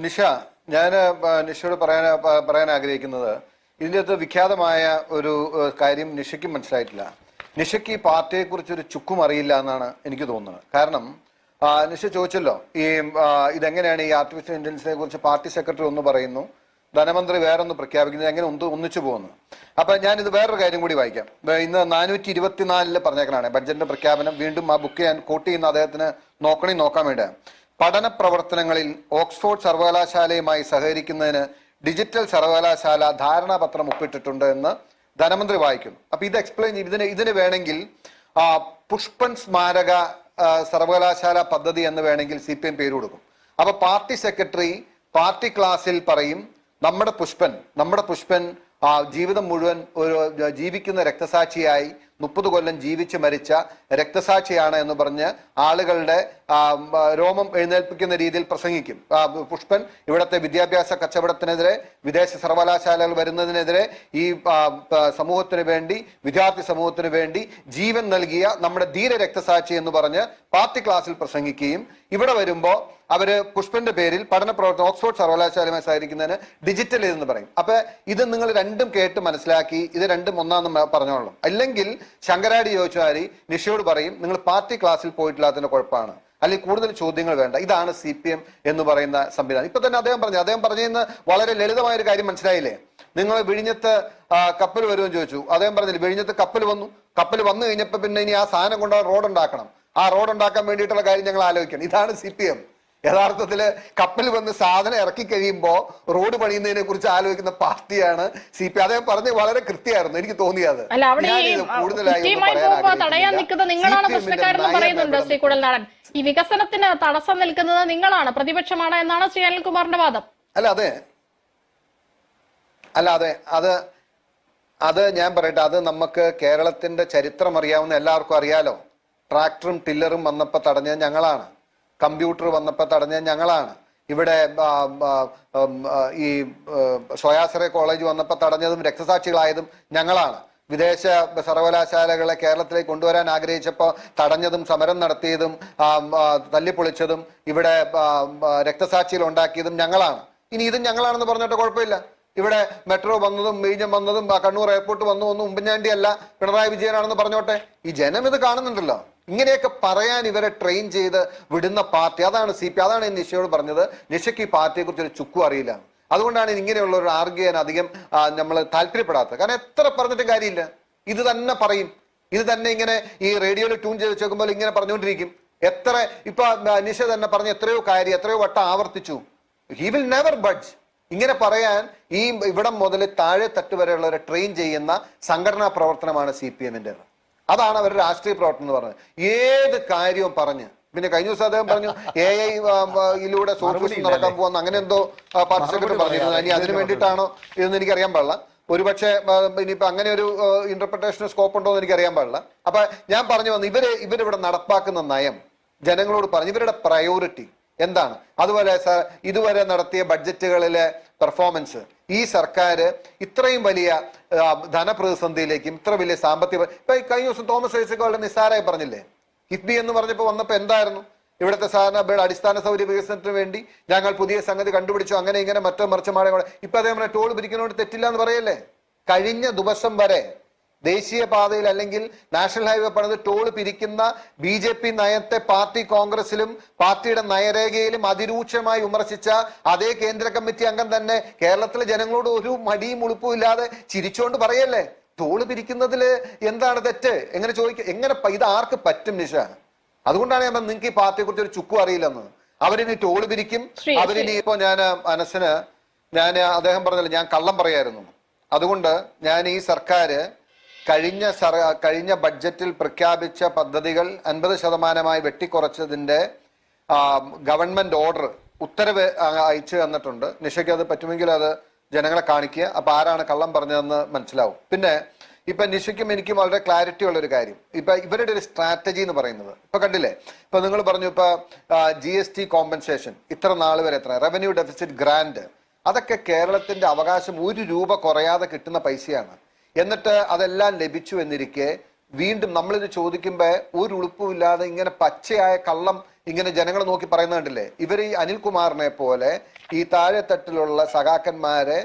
നിഷ, ഞാൻ നിഷയോട് പറയാൻ ആഗ്രഹിക്കുന്നത് ഇതിൻ്റെ അകത്ത് വിഖ്യാതമായ ഒരു കാര്യം നിഷയ്ക്കും മനസ്സിലായിട്ടില്ല. നിഷയ്ക്ക് ഈ പാർട്ടിയെക്കുറിച്ചൊരു ചുക്കും അറിയില്ല എന്നാണ് എനിക്ക് തോന്നുന്നത്. കാരണം നിഷ ചോദിച്ചല്ലോ ഇതെങ്ങനെയാണ് ഈ ആർട്ടിഫിഷ്യൽ ഇന്റലിജൻസിനെ കുറിച്ച് പാർട്ടി സെക്രട്ടറി ഒന്ന് പറയുന്നു, ധനമന്ത്രി വേറൊന്ന് പ്രഖ്യാപിക്കുന്നത്, എങ്ങനെ ഒന്നിച്ചു പോകുന്നു. അപ്പൊ ഞാനിത് വേറൊരു കാര്യം കൂടി വായിക്കാം. ഇന്ന് 424 പറഞ്ഞേക്കണാണ് ബഡ്ജറ്റിന്റെ പ്രഖ്യാപനം. വീണ്ടും ആ ബുക്ക് ഞാൻ കോട്ട് ചെയ്യുന്ന അദ്ദേഹത്തിന് നോക്കാൻ വേണ്ടി. പഠന പ്രവർത്തനങ്ങളിൽ ഓക്സ്ഫോർഡ് സർവകലാശാലയുമായി സഹകരിക്കുന്നതിന് ഡിജിറ്റൽ സർവകലാശാല ധാരണാപത്രം ഒപ്പിട്ടിട്ടുണ്ട് എന്ന് ധനമന്ത്രി വായിക്കുന്നു. അപ്പൊ ഇത് എക്സ്പ്ലെയിൻ ഇതിന് വേണമെങ്കിൽ പുഷ്പൻ സ്മാരക സർവകലാശാല പദ്ധതി എന്ന് വേണമെങ്കിൽ CPM പേര് കൊടുക്കും. അപ്പൊ പാർട്ടി സെക്രട്ടറി പാർട്ടി ക്ലാസ്സിൽ പറയും നമ്മുടെ പുഷ്പൻ ജീവിതം മുഴുവൻ ഒരു ജീവിക്കുന്ന രക്തസാക്ഷിയായി 30 കൊല്ലം ജീവിച്ച് മരിച്ച രക്തസാക്ഷിയാണ് എന്ന് പറഞ്ഞ് ആളുകളുടെ രോമം എഴുന്നേൽപ്പിക്കുന്ന രീതിയിൽ പ്രസംഗിക്കും. പുഷ്പൻ ഇവിടുത്തെ വിദ്യാഭ്യാസ കച്ചവടത്തിനെതിരെ, വിദേശ സർവകലാശാലകൾ വരുന്നതിനെതിരെ, ഈ സമൂഹത്തിന് വേണ്ടി, വിദ്യാർത്ഥി സമൂഹത്തിന് വേണ്ടി ജീവൻ നൽകിയ നമ്മുടെ ധീര രക്തസാക്ഷി എന്ന് പറഞ്ഞ് പാർട്ടി ക്ലാസ്സിൽ പ്രസംഗിക്കുകയും ഇവിടെ വരുമ്പോൾ അവര് പുഷ്പന്റെ പേരിൽ പഠന പ്രവർത്തനം ഓക്സ്ഫോർഡ് സർവകലാശാലയുമായി സഹകരിക്കുന്നതിന് ഡിജിറ്റൽ എന്ന് പറയും. അപ്പൊ ഇത് നിങ്ങൾ രണ്ടും കേട്ട് മനസ്സിലാക്കി ഇത് രണ്ടും ഒന്നാന്ന് പറഞ്ഞോളൂ. അല്ലെങ്കിൽ ശങ്കരാടി ചോദിച്ചാൽ നിഷയോട് പറയും നിങ്ങൾ പാർട്ടി ക്ലാസ്സിൽ പോയിട്ടില്ലാത്തതിന്റെ കുഴപ്പമാണ്, അല്ലെങ്കിൽ കൂടുതൽ ചോദ്യങ്ങൾ വേണ്ട. ഇതാണ് CPM എന്ന് പറയുന്ന സംവിധാനം. ഇപ്പൊ തന്നെ അദ്ദേഹം പറഞ്ഞതിന് വളരെ ലളിതമായ ഒരു കാര്യം മനസ്സിലായില്ലേ? നിങ്ങൾ വിഴിഞ്ഞത്ത് കപ്പൽ വരുമെന്ന് ചോദിച്ചു. അദ്ദേഹം പറഞ്ഞില്ല വിഴിഞ്ഞത്ത് കപ്പൽ വന്നു കഴിഞ്ഞപ്പോ പിന്നെ ഇനി ആ സാധനം കൊണ്ട് റോഡ് ഉണ്ടാക്കണം. ആ റോഡ് ഉണ്ടാക്കാൻ വേണ്ടിയിട്ടുള്ള കാര്യം ഞങ്ങൾ ആലോചിക്കണം. ഇതാണ് CPM. യഥാർത്ഥത്തില് കപ്പൽ വന്ന് സാധനം ഇറക്കി കഴിയുമ്പോൾ റോഡ് പണിയുന്നതിനെ കുറിച്ച് ആലോചിക്കുന്ന പാർട്ടിയാണ് CPM. അദ്ദേഹം പറഞ്ഞ് വളരെ കൃത്യമായിരുന്നു, എനിക്ക് തോന്നിയത്. ഈ വികസനത്തിന് തടസ്സം നിൽക്കുന്നത് നിങ്ങളാണ്, പ്രതിപക്ഷമാണ് എന്നാണ് ശ്രീ അനിൽകുമാറിന്റെ വാദം. അത് ഞാൻ പറയട്ടെ, അത് നമുക്ക് കേരളത്തിന്റെ ചരിത്രം അറിയാവുന്ന എല്ലാവർക്കും അറിയാലോ. ട്രാക്ടറും ടില്ലറും വന്നപ്പോൾ തടഞ്ഞത് ഞങ്ങളാണ്, കമ്പ്യൂട്ടർ വന്നപ്പോൾ തടഞ്ഞത് ഞങ്ങളാണ്, ഇവിടെ ഈ സോയാസറെ കോളേജ് വന്നപ്പോൾ തടഞ്ഞതും രക്തസാക്ഷികളായതും ഞങ്ങളാണ്, വിദേശ സർവകലാശാലകളെ കേരളത്തിലേക്ക് കൊണ്ടുവരാൻ ആഗ്രഹിച്ചപ്പോൾ തടഞ്ഞതും സമരം നടത്തിയതും തല്ലിപ്പൊളിച്ചതും ഇവിടെ രക്തസാക്ഷികൾ ഉണ്ടാക്കിയതും ഞങ്ങളാണ്. ഇനി ഇതും ഞങ്ങളാണെന്ന് പറഞ്ഞിട്ട് കുഴപ്പമില്ല. ഇവിടെ മെട്രോ വന്നതും വിഴിഞ്ഞം വന്നതും കണ്ണൂർ എയർപോർട്ട് വന്നതൊന്നും ഉമ്മൻചാണ്ടി അല്ല, പിണറായി വിജയനാണെന്ന് പറഞ്ഞോട്ടെ. ഈ ജനം ഇത് കാണുന്നുണ്ടല്ലോ. ഇങ്ങനെയൊക്കെ പറയാൻ ഇവരെ ട്രെയിൻ ചെയ്ത് വിടുന്ന പാർട്ടി അതാണ് CPM. അതാണ് നിഷയോട് പറഞ്ഞത്, നിഷയ്ക്ക് ഈ പാർട്ടിയെ കുറിച്ച് ഒരു ചുക്കും അറിയില്ല. അതുകൊണ്ടാണ് ഇങ്ങനെയുള്ള ഒരു ആർഗ്യം അധികം നമ്മൾ താല്പര്യപ്പെടാത്തത്. കാരണം എത്ര പറഞ്ഞിട്ടും കാര്യമില്ല, ഇത് തന്നെ പറയും. ഇത് തന്നെ ഇങ്ങനെ ഈ റേഡിയോയിൽ ട്യൂൺ ചെയ്ത് വെച്ചേക്കുമ്പോൾ ഇങ്ങനെ പറഞ്ഞുകൊണ്ടിരിക്കും. ഇപ്പൊ നിഷ തന്നെ പറഞ്ഞ എത്രയോ വട്ടം ആവർത്തിച്ചു. He will never budge. ഇങ്ങനെ പറയാൻ ഈ ഇവിടം മുതൽ താഴെ തട്ട് വരെയുള്ളവരെ ട്രെയിൻ ചെയ്യുന്ന സംഘടനാ പ്രവർത്തനമാണ് CPM-ന്റെ. അതാണ് അവരുടെ രാഷ്ട്രീയ പ്രവർത്തനം എന്ന് പറഞ്ഞത്. ഏത് കാര്യവും പറഞ്ഞ് പിന്നെ കഴിഞ്ഞ ദിവസം അദ്ദേഹം പറഞ്ഞു AI സോഷ്യലിസ്റ്റ് നടക്കാൻ പോകുന്ന അങ്ങനെ എന്തോ പാർട്ടി സെക്രട്ടറി പറഞ്ഞിരുന്നു. ഇനി അതിന് വേണ്ടിയിട്ടാണോ ഇതെന്ന് എനിക്കറിയാൻ പാടില്ല. ഒരുപക്ഷെ ഇനിയിപ്പോ അങ്ങനെ ഒരു ഇന്റർപ്രിട്ടേഷൻ സ്കോപ്പ് ഉണ്ടോ എന്ന് എനിക്കറിയാൻ പാടില്ല. അപ്പൊ ഞാൻ പറഞ്ഞു വന്നു ഇവരിവിടെ നടപ്പാക്കുന്ന നയം ജനങ്ങളോട് പറഞ്ഞു ഇവരുടെ പ്രയോറിറ്റി എന്താണ്. അതുപോലെ ഇതുവരെ നടത്തിയ ബഡ്ജറ്റുകളിലെ പെർഫോമൻസ്, ഈ സർക്കാർ ഇത്രയും വലിയ ധനപ്രതിസന്ധിയിലേക്കും ഇത്ര വലിയ സാമ്പത്തിക ഇപ്പൊ കഴിഞ്ഞ ദിവസം തോമസ് ഐസക് വളരെ നിസ്സാരമായി പറഞ്ഞില്ലേ, കിഫ്ബി എന്ന് പറഞ്ഞപ്പോ വന്നപ്പോ എന്തായിരുന്നു ഇവിടുത്തെ സാധാരണ അടിസ്ഥാന സൗകര്യ വികസനത്തിന് വേണ്ടി ഞങ്ങൾ പുതിയ സംഗതി കണ്ടുപിടിച്ചു, അങ്ങനെ ഇങ്ങനെ മറ്റോ മറിച്ചമാടെ. ഇപ്പൊ അതേപോലെ ടോൾ പിരിക്കുന്നതുകൊണ്ട് തെറ്റില്ല എന്ന് പറയല്ലേ. കഴിഞ്ഞ ദിവസം വരെ ദേശീയപാതയിൽ അല്ലെങ്കിൽ നാഷണൽ ഹൈവേ പണിത് ടോൾ പിരിക്കുന്ന BJP നയത്തെ പാർട്ടി കോൺഗ്രസിലും പാർട്ടിയുടെ നയരേഖയിലും അതിരൂക്ഷമായി വിമർശിച്ച അതേ കേന്ദ്ര കമ്മിറ്റി അംഗം തന്നെ കേരളത്തിലെ ജനങ്ങളോട് ഒരു മടിയും ഉളുപ്പും ഇല്ലാതെ ചിരിച്ചുകൊണ്ട് പറയല്ലേ ടോള് പിരിക്കുന്നതില് എന്താണ് തെറ്റ് എങ്ങനെ എങ്ങനെ ഇത് ആർക്ക് പറ്റും നിഷ? അതുകൊണ്ടാണ് ഞാൻ നിങ്ങൾക്ക് ഈ പാർട്ടിയെ കുറിച്ച് ഒരു ചുക്കും അറിയില്ലെന്ന്. അവരിനി ടോള് പിരിക്കും. അവരിനി ഇപ്പോ അദ്ദേഹം പറഞ്ഞില്ല ഞാൻ കള്ളം പറയായിരുന്നു. അതുകൊണ്ട് ഞാൻ ഈ സർക്കാർ കഴിഞ്ഞ ബഡ്ജറ്റിൽ പ്രഖ്യാപിച്ച പദ്ധതികൾ 50% വെട്ടിക്കുറച്ചതിന്റെ ഗവൺമെന്റ് ഓർഡർ ഉത്തരവ് അയച്ചു തന്നിട്ടുണ്ട്. നിഷയ്ക്ക് അത് പറ്റുമെങ്കിൽ അത് ജനങ്ങളെ കാണിക്കുക. അപ്പൊ ആരാണ് കള്ളം പറഞ്ഞതെന്ന് മനസ്സിലാവും. പിന്നെ ഇപ്പൊ നിഷയ്ക്കും എനിക്കും വളരെ ക്ലാരിറ്റി ഉള്ള ഒരു കാര്യം, ഇപ്പൊ ഇവരുടെ ഒരു സ്ട്രാറ്റജി എന്ന് പറയുന്നത് ഇപ്പൊ കണ്ടില്ലേ. ഇപ്പൊ നിങ്ങൾ പറഞ്ഞു ഇപ്പൊ GST കോമ്പൻസേഷൻ ഇത്ര നാൾ വരെ എത്ര റവന്യൂ ഡെഫിസിറ്റ് ഗ്രാന്റ്, അതൊക്കെ കേരളത്തിന്റെ അവകാശം 1 രൂപ കുറയാതെ കിട്ടുന്ന പൈസയാണ്. എന്നിട്ട് അതെല്ലാം ലഭിച്ചു എന്നിരിക്കെ വീണ്ടും നമ്മളിത് ചോദിക്കുമ്പോൾ ഒരു ഉളുപ്പുമില്ലാതെ ഇങ്ങനെ പച്ചയായ കള്ളം ഇങ്ങനെ ജനങ്ങൾ നോക്കി പറയുന്നത് കണ്ടില്ലേ? ഇവർ ഈ അനിൽകുമാറിനെ പോലെ ഈ താഴെത്തട്ടിലുള്ള സഖാക്കന്മാരെ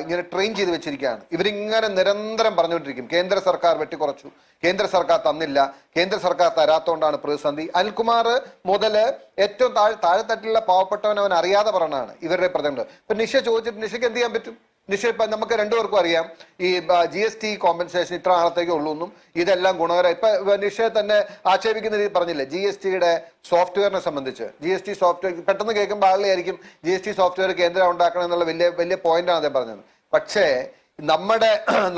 ഇങ്ങനെ ട്രെയിൻ ചെയ്ത് വെച്ചിരിക്കുകയാണ്. ഇവരിങ്ങനെ നിരന്തരം പറഞ്ഞുകൊണ്ടിരിക്കും കേന്ദ്ര സർക്കാർ വെട്ടിക്കുറച്ചു, കേന്ദ്ര സർക്കാർ തന്നില്ല, കേന്ദ്ര സർക്കാർ തരാത്തോണ്ടാണ് പ്രതിസന്ധി. അനിൽകുമാർ മുതല് ഏറ്റവും താഴെത്തട്ടിലുള്ള പാവപ്പെട്ടവൻ അവൻ അറിയാതെ പറഞ്ഞാണ് ഇവരുടെ പ്രചരണം. ഇപ്പൊ നിഷ ചോദിച്ചിട്ട് നിഷയ്ക്ക് എന്ത് ചെയ്യാൻ പറ്റും? നിഷ ഇപ്പൊ നമുക്ക് രണ്ടുപേർക്കും അറിയാം ഈ GST കോമ്പൻസേഷൻ ഇത്ര നാളത്തേക്കേ ഉള്ളൂ എന്നും ഇതെല്ലാം ഗുണകരം. ഇപ്പൊ നിഷയെ തന്നെ ആക്ഷേപിക്കുന്ന രീതി പറഞ്ഞില്ലേ GSTയുടെ സോഫ്റ്റ്വെയറിനെ സംബന്ധിച്ച്. GST സോഫ്റ്റ്വെയർ പെട്ടെന്ന് കേൾക്കുമ്പോൾ ആളുകളായിരിക്കും GST സോഫ്റ്റ്വെയർ കേന്ദ്രം ഉണ്ടാക്കണം എന്നുള്ള വലിയ പോയിന്റാണ് അദ്ദേഹം പറഞ്ഞത്. പക്ഷേ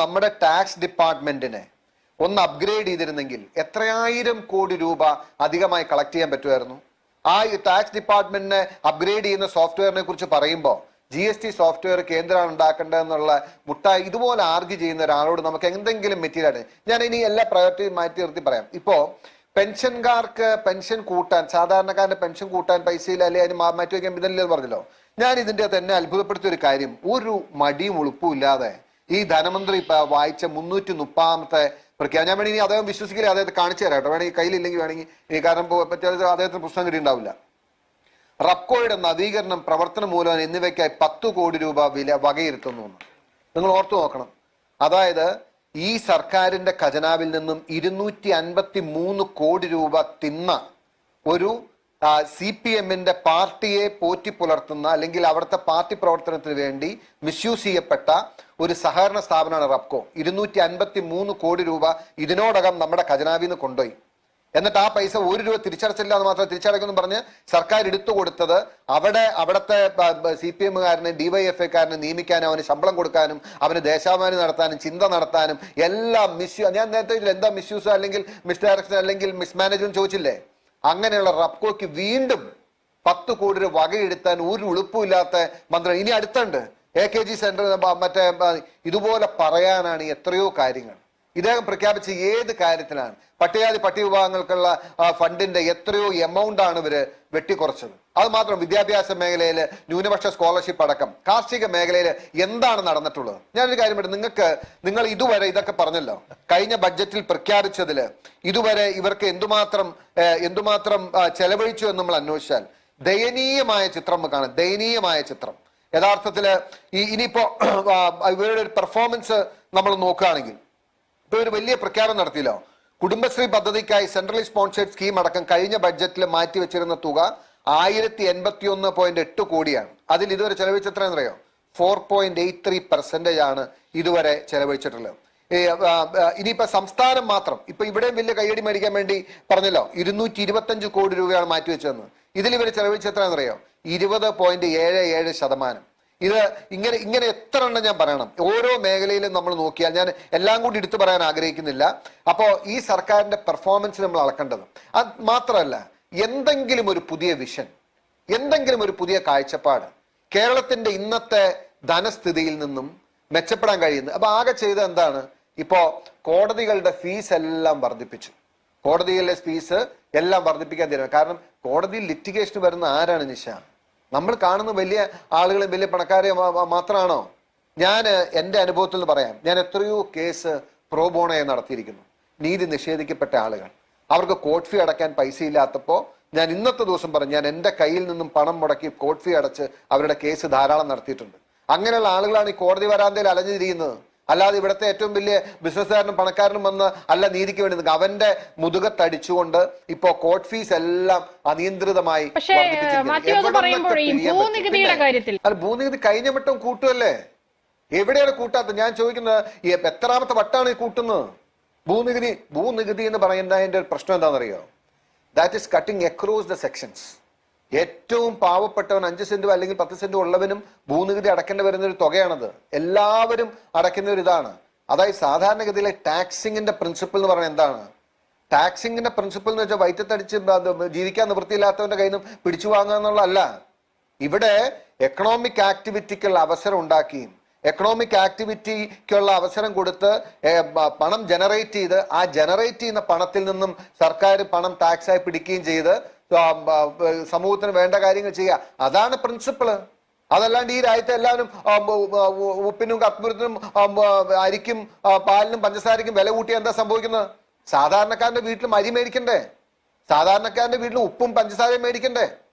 നമ്മുടെ ടാക്സ് ഡിപ്പാർട്ട്മെന്റിനെ ഒന്ന് അപ്ഗ്രേഡ് ചെയ്തിരുന്നെങ്കിൽ എത്രയായിരം കോടി രൂപ അധികമായി കളക്ട് ചെയ്യാൻ പറ്റുമായിരുന്നു. ആ ടാക്സ് ഡിപ്പാർട്ട്മെന്റിനെ അപ്ഗ്രേഡ് ചെയ്യുന്ന സോഫ്റ്റ്വെയറിനെ കുറിച്ച് പറയുമ്പോൾ GST സോഫ്റ്റ്വെയർ കേന്ദ്രമാണ് ഉണ്ടാക്കേണ്ടതെന്നുള്ള മുട്ടായി ഇതുപോലെ ആർഗ്യൂ ചെയ്യുന്ന ഒരാളോട് നമുക്ക് എന്തെങ്കിലും മെറ്റീരിയൽ ഞാൻ ഇനി എല്ലാ പ്രയോറിറ്റിയും മാറ്റി നിർത്തി പറയാം. ഇപ്പോ പെൻഷൻകാർക്ക് പെൻഷൻ കൂട്ടാൻ, സാധാരണക്കാരന്റെ പെൻഷൻ കൂട്ടാൻ പൈസയില്ല, അല്ലെ അതിന് മാറ്റി വയ്ക്കാൻ ഇതില്ലെന്ന് പറഞ്ഞല്ലോ. ഞാൻ ഇതിന്റെ തന്നെ അത്ഭുതപ്പെടുത്തിയ ഒരു കാര്യം, ഒരു മടിയും ഉളുപ്പും ഇല്ലാതെ ഈ ധനമന്ത്രി വായിച്ച 330-ാമത്തെ പ്രഖ്യാപനം, ഞാൻ വേണമെങ്കിൽ ഇനി അദ്ദേഹം വിശ്വസിക്കില്ല, അദ്ദേഹത്തെ കാണിച്ചു തരാം കേട്ടോ, വേണമെങ്കിൽ കയ്യിലില്ലെങ്കിൽ വേണമെങ്കിൽ ഈ കാരണം അദ്ദേഹത്തിന് പുസ്തകം കിട്ടിയിട്ടുണ്ടാവില്ല. റബ്കോയുടെ നവീകരണം, പ്രവർത്തന മൂലധനം എന്നിവയ്ക്കായി 10 കോടി രൂപ വില വകയിരുത്തുന്നു. നിങ്ങൾ ഓർത്തു നോക്കണം. അതായത് ഈ സർക്കാരിന്റെ ഖജനാവിൽ നിന്നും 253 കോടി രൂപ തിന്ന ഒരു CPMന്റെ പാർട്ടിയെ പോറ്റി പുലർത്തുന്ന അല്ലെങ്കിൽ അവിടുത്തെ പാർട്ടി പ്രവർത്തനത്തിന് വേണ്ടി മിസ്യൂസ് ചെയ്യപ്പെട്ട ഒരു സഹകരണ സ്ഥാപനമാണ് റബ്കോ. 253 കോടി രൂപ ഇതിനോടകം നമ്മുടെ ഖജനാവിൽ നിന്ന് കൊണ്ടുപോയി. എന്നിട്ട് ആ പൈസ 1 രൂപ തിരിച്ചടച്ചില്ല എന്ന് മാത്രം തിരിച്ചടയ്ക്കുമെന്ന് പറഞ്ഞ് സർക്കാർ എടുത്തു കൊടുത്തത് അവിടുത്തെ CPMകാരനെ DYFIക്കാരനെ നിയമിക്കാനും അവന് ശമ്പളം കൊടുക്കാനും അവന് ദേശാഭിമാനി നടത്താനും ചിന്ത നടത്താനും എല്ലാം ഞാൻ നേരത്തെ എന്താ മിസ്യൂസ് അല്ലെങ്കിൽ മിസ്ഡയറക്ഷൻ അല്ലെങ്കിൽ മിസ്മാനേജ്മെന്റ് ചോദിച്ചില്ലേ? അങ്ങനെയുള്ള റബ്കോയ്ക്ക് വീണ്ടും 10 കോടി രൂപ വകയെടുത്താൻ ഒരു ഉളുപ്പുമില്ലാത്ത മന്ത്രി ഇനി അടുത്തുണ്ട്. AKG സെന്റർ മറ്റേ ഇതുപോലെ പറയാനാണ് എത്രയോ കാര്യങ്ങൾ ഇദ്ദേഹം പ്രഖ്യാപിച്ച ഏത് കാര്യത്തിലാണ്? പട്ടിക വിഭാഗങ്ങൾക്കുള്ള ഫണ്ടിന്റെ എത്രയോ എമൗണ്ട് ആണ് ഇവര് വെട്ടിക്കുറച്ചത്. അത് മാത്രം വിദ്യാഭ്യാസ മേഖലയിൽ ന്യൂനപക്ഷ സ്കോളർഷിപ്പ് അടക്കം കാർഷിക മേഖലയിൽ എന്താണ് നടന്നിട്ടുള്ളത്? ഞാനൊരു കാര്യം പറയും, നിങ്ങൾ ഇതുവരെ ഇതൊക്കെ പറഞ്ഞല്ലോ, കഴിഞ്ഞ ബഡ്ജറ്റിൽ പ്രഖ്യാപിച്ചതിൽ ഇതുവരെ ഇവർക്ക് എന്തുമാത്രം ചെലവഴിച്ചു എന്ന് നമ്മൾ അന്വേഷിച്ചാൽ ദയനീയമായ ചിത്രം കാണാം. ദയനീയമായ ചിത്രം. യഥാർത്ഥത്തില് ഇനിയിപ്പോ ഇവരുടെ ഒരു പെർഫോമൻസ് നമ്മൾ നോക്കുകയാണെങ്കിൽ ഇപ്പൊ ഒരു വലിയ പ്രഖ്യാപനം നടത്തിയല്ലോ, കുടുംബശ്രീ പദ്ധതിക്കായി സെൻട്രലി സ്പോൺസേഡ് സ്കീം അടക്കം കഴിഞ്ഞ ബഡ്ജറ്റിൽ മാറ്റിവെച്ചിരുന്ന തുക 1081.8 കോടിയാണ്. അതിൽ ഇതുവരെ ചെലവഴിച്ച എത്രയെന്നറിയോ? 4.83% ആണ് ഇതുവരെ ചെലവഴിച്ചിട്ടുള്ളത്. ഇനിയിപ്പോ സംസ്ഥാനം മാത്രം ഇപ്പൊ ഇവിടെയും വലിയ കൈയടി മേടിക്കാൻ വേണ്ടി പറഞ്ഞല്ലോ 225 കോടി രൂപയാണ് മാറ്റിവെച്ചതെന്ന്. ഇതിൽ ഇവർ ചെലവഴിച്ച എത്രയെന്നറിയോ? 20.77%. ഇത് ഇങ്ങനെ എത്ര എണ്ണം ഞാൻ പറയണം? ഓരോ മേഖലയിലും നമ്മൾ നോക്കിയാൽ ഞാൻ എല്ലാം കൂടി എടുത്തു പറയാൻ ആഗ്രഹിക്കുന്നില്ല. അപ്പോ ഈ സർക്കാരിന്റെ പെർഫോമൻസ് നമ്മൾ അളക്കേണ്ടത്. അത് മാത്രമല്ല, എന്തെങ്കിലും ഒരു പുതിയ വിഷൻ, എന്തെങ്കിലും ഒരു പുതിയ കാഴ്ചപ്പാട് കേരളത്തിന്റെ ഇന്നത്തെ ധനസ്ഥിതിയിൽ നിന്നും മെച്ചപ്പെടാൻ കഴിയുന്നത്. അപ്പൊ ആകെ ചെയ്തത് എന്താണ്? ഇപ്പോ കോടതികളുടെ ഫീസ് എല്ലാം വർദ്ധിപ്പിച്ചു. കോടതികളിലെ ഫീസ് എല്ലാം വർദ്ധിപ്പിക്കാൻ തീരുമാനം. കാരണം കോടതിയിൽ ലിറ്റിഗേഷൻ വരുന്ന ആരാണ് നിശ? നമ്മൾ കാണുന്ന വലിയ ആളുകൾ, വലിയ പണക്കാരെ മാത്രമാണോ? ഞാൻ എൻ്റെ അനുഭവത്തിൽ നിന്ന് പറയാം, ഞാൻ എത്രയോ കേസ് പ്രോബോണയെ നടത്തിയിരിക്കുന്നു. നീതി നിഷേധിക്കപ്പെട്ട ആളുകൾ, അവർക്ക് കോർട്ട് ഫീ അടയ്ക്കാൻ പൈസ ഇല്ലാത്തപ്പോൾ ഞാൻ ഇന്നത്തെ ദിവസം പറഞ്ഞു, ഞാൻ എൻ്റെ കയ്യിൽ നിന്നും പണം മുടക്കി കോർട്ട് ഫീ അടച്ച് അവരുടെ കേസ് ധാരാളം നടത്തിയിട്ടുണ്ട്. അങ്ങനെയുള്ള ആളുകളാണ് ഈ കോടതി വരാന്തയിൽ അലഞ്ഞിരിക്കുന്നത്. അല്ലാതെ ഇവിടുത്തെ ഏറ്റവും വലിയ ബിസിനസ്സുകാരനും പണക്കാരനും വന്ന് അല്ല നീതിക്ക് വേണ്ടി നിൽക്കുക. അവന്റെ മുതുകത്തടിച്ചുകൊണ്ട് ഇപ്പോ കോർട്ട് ഫീസ് എല്ലാം അനിയന്ത്രിതമായി ഭൂനികുതി കഴിഞ്ഞ വട്ടം കൂട്ടുമല്ലേ? എവിടെയാണ് കൂട്ടാത്തത്? ഞാൻ ചോദിക്കുന്നത്, എത്രാമത്തെ വട്ടാണ് ഈ കൂട്ടുന്നത്? ഭൂനികുതി എന്ന് പറയുന്നതിന്റെ പ്രശ്നം എന്താണെന്നറിയോ? That is cutting across the sections. ഏറ്റവും പാവപ്പെട്ടവൻ 5 സെന്റും അല്ലെങ്കിൽ 10 സെന്റും ഉള്ളവനും ഭൂനികുതി അടക്കേണ്ടി വരുന്ന ഒരു തുകയാണത്. എല്ലാവരും അടയ്ക്കുന്ന ഒരു ഇതാണ്. അതായത് സാധാരണഗതിയിലെ ടാക്സിങ്ങിന്റെ പ്രിൻസിപ്പിൾ എന്ന് പറയുന്നത് എന്താണ്? ടാക്സിങ്ങിന്റെ പ്രിൻസിപ്പിൾ എന്ന് വെച്ചാൽ വൈറ്റത്തടിച്ച് ജീവിക്കാൻ നിവൃത്തിയില്ലാത്തവന്റെ കയ്യിൽ നിന്ന് പിടിച്ചു വാങ്ങുക എന്നുള്ളതല്ല. ഇവിടെ എക്കണോമിക് ആക്ടിവിറ്റിക്കുള്ള അവസരം ഉണ്ടാക്കിയും എക്കണോമിക് ആക്ടിവിറ്റിക്കുള്ള അവസരം കൊടുത്ത് പണം ജനറേറ്റ് ചെയ്ത് ആ ജനറേറ്റ് ചെയ്യുന്ന പണത്തിൽ നിന്നും സർക്കാർ പണം ടാക്സായി പിടിക്കുകയും ചെയ്ത് സമൂഹത്തിന് വേണ്ട കാര്യങ്ങൾ ചെയ്യുക. അതാണ് പ്രിൻസിപ്പിള്. അതല്ലാണ്ട് ഈ രാജ്യത്തെ എല്ലാവരും ഉപ്പിനും കർപ്പൂരത്തിനും അരിക്കും പാലിനും പഞ്ചസാരയ്ക്കും വില കൂട്ടിയാൽ എന്താ സംഭവിക്കുന്നത്? സാധാരണക്കാരന്റെ വീട്ടിലും അരി മേടിക്കണ്ടേ? സാധാരണക്കാരന്റെ വീട്ടിൽ ഉപ്പും പഞ്ചസാരയും മേടിക്കണ്ടേ?